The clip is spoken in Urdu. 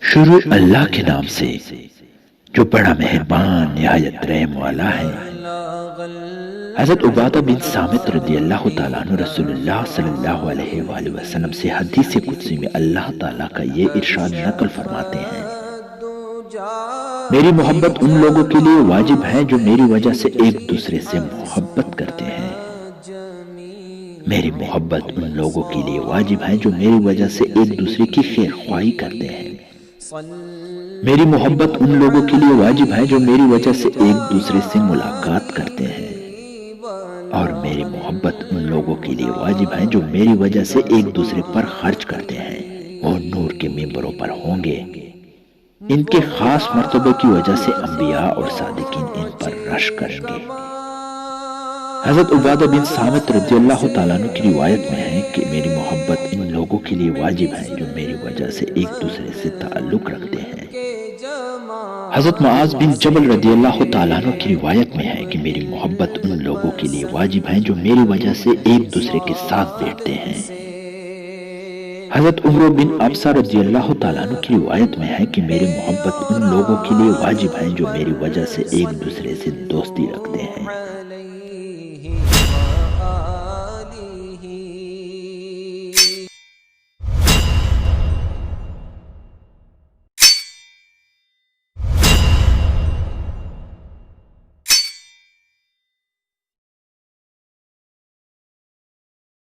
شروع اللہ کے نام سے جو بڑا مہربان نہایت رحم والا ہے۔ حضرت عبادہ بن صامت رضی اللہ تعالیٰ عنہ رسول اللہ صلی اللہ علیہ وآلہ وسلم سے حدیث قدسی میں اللہ تعالیٰ کا یہ ارشاد نقل فرماتے ہیں: میری محبت ان لوگوں کے لیے واجب ہے جو میری وجہ سے ایک دوسرے سے محبت کرتے ہیں۔ میری محبت ان لوگوں کے لیے واجب ہے جو میری وجہ سے ایک دوسرے کی خیر خواہی کرتے ہیں۔ میری محبت ان لوگوں کے لیے واجب ہے جو میری وجہ سے ایک دوسرے سے ملاقات کرتے ہیں، اور میری محبت ان لوگوں کے لیے واجب ہے جو میری وجہ سے ایک دوسرے پر خرچ کرتے ہیں۔ وہ نور کے ممبروں پر ہوں گے، ان کے خاص مرتبے کی وجہ سے انبیاء اور صادقین ان پر رش کریں گے۔ حضرت عبادہ بن صامت رضی اللہ تعالیٰ عنہ کی روایت میں ہے کہ میری محبت ان لوگوں کے لیے واجب ہے جو میری وجہ سے ایک دوسرے سے تعلق رکھتے ہیں۔ حضرت معاذ بن جبل رضی اللہ تعالیٰ عنہ کی روایت میں ہے کہ میری محبت ان لوگوں کے لیے واجب ہے جو میری وجہ سے ایک دوسرے کے ساتھ بیٹھتے ہیں۔ حضرت عمر بن ابسہ رضی اللہ تعالیٰ عنہ کی روایت میں ہے کہ میری محبت ان لوگوں کے لیے واجب ہے جو میری وجہ سے ایک دوسرے سے دوستی رکھتے ہیں۔